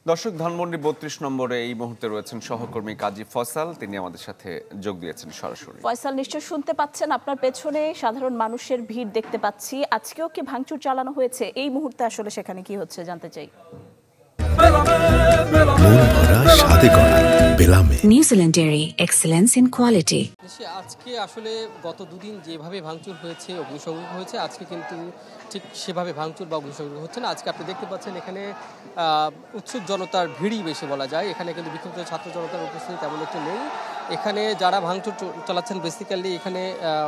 দর্শক, ধানমন্ডি ৩২ নম্বরে এই মুহূর্তে রয়েছেন সহকর্মী কাজী ফয়সাল। তিনি আমাদের সাথে যোগ দিয়েছেন সরাসরি। ফয়সাল, নিশ্চয় শুনতে পাচ্ছেন, আপনার পেছনে সাধারণ মানুষের ভিড় দেখতে পাচ্ছি। আজকেও কি ভাঙচুর চালানো হয়েছে? এই মুহূর্তে আসলে সেখানে কি হচ্ছে জানতে চাই। New Zealand dairy, excellence in quality. আজকে আসলে গত দুদিন যেভাবে ভাঙচুর হয়েছে, অগ্নিসংযোগ হয়েছে, আজকে কিন্তু ঠিক সেভাবে ভাঙচুর বা অগ্নিসংযোগ হচ্ছে না। আজকে আপনি দেখতে পাচ্ছেন এখানে উৎসুক জনতার ভিড়ই বেশি বলা যায়। এখানে কিন্তু বিক্ষুব্ধ ছাত্র জনতার উপস্থিতি তেমন একটু নেই। এখানে যারা ভাঙচুর চালাচ্ছেন বেসিক্যালি এখানে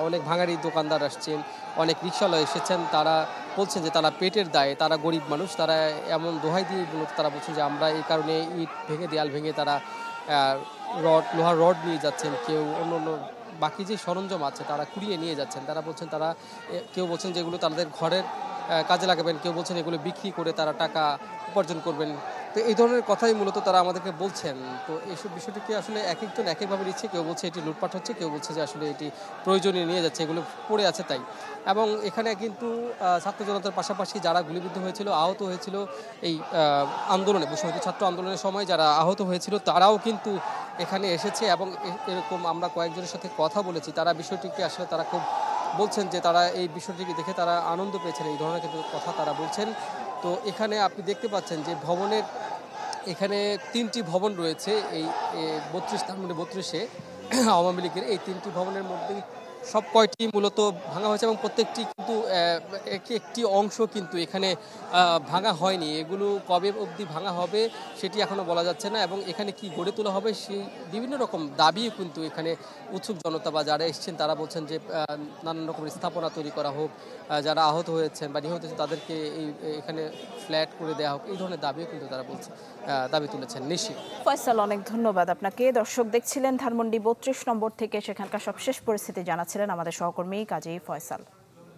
অনেক ভাঙাড়ি দোকানদার আসছেন, অনেক রিক্সাওয়ালা এসেছেন। তারা বলছেন যে তারা পেটের দায়ে, তারা গরিব মানুষ, তারা এমন দোহাই দিয়ে মূলত তারা বলছেন যে আমরা এই কারণে ইট ভেঙে দেয়াল ভেঙে তারা লোহার রড নিয়ে যাচ্ছেন, কেউ অন্য অন্য বাকি যে সরঞ্জাম আছে তারা কুড়িয়ে নিয়ে যাচ্ছেন। তারা বলছেন তারা কেউ বলছেন যেগুলো তাদের ঘরের কাজে লাগাবেন, কেউ বলছেন এগুলো বিক্রি করে তারা টাকা উপার্জন করবেন। তো এই ধরনের কথাই মূলত তারা আমাদেরকে বলছেন। তো এইসব বিষয়টিকে আসলে এক একজন এক একভাবে নিচ্ছে। কেউ বলছে এটি লুটপাট হচ্ছে, কেউ বলছে যে আসলে এটি প্রয়োজনীয় নিয়ে যাচ্ছে, এগুলো পড়ে আছে তাই। এবং এখানে কিন্তু ছাত্র জনতার পাশাপাশি যারা গুলিবিদ্ধ হয়েছিল, আহত হয়েছিল এই আন্দোলনে, বৈষম্য ছাত্র আন্দোলনের সময় যারা আহত হয়েছিল তারাও কিন্তু এখানে এসেছে। এবং এরকম আমরা কয়েকজনের সাথে কথা বলেছি, তারা বিষয়টিকে আসলে তারা খুব বলছেন যে তারা এই বিষয়টিকে দেখে তারা আনন্দ পেয়েছেন, এই ধরনের কিন্তু কথা তারা বলছেন। তো এখানে আপনি দেখতে পাচ্ছেন যে ভবনের এখানে ৩টি ভবন রয়েছে। এই ৩২ আওয়ামী লীগের এই ৩টি ভবনের মধ্যে সব কয়টি মূলত ভাঙা হয়েছে এবং প্রত্যেকটি কিন্তু একটি অংশ কিন্তু এখানে ভাঙা হয়নি। এগুলো কবে অবধি ভাঙা হবে সেটি এখনও বলা যাচ্ছে না। এবং এখানে কি গড়ে তোলা হবে সেই বিভিন্ন রকম দাবিও কিন্তু এখানে উৎসুক জনতা বা যারা এসছেন তারা বলছেন যে নানান রকমের স্থাপনা তৈরি করা হোক, যারা আহত হয়েছেন বা নিহত হয়েছেন তাদেরকে এখানে ফ্ল্যাট করে দেওয়া হোক, এই ধরনের দাবিও কিন্তু তারা বলছে, দাবি তুলেছেন। নিশ্চিত ফয়সাল, অনেক ধন্যবাদ আপনাকে। দর্শক দেখছিলেন ধানমন্ডি ৩২ নম্বর থেকে সেখানকার সবশেষ পরিস্থিতি জানাচ্ছিলেন আমাদের সহকর্মী কাজী ফয়সাল।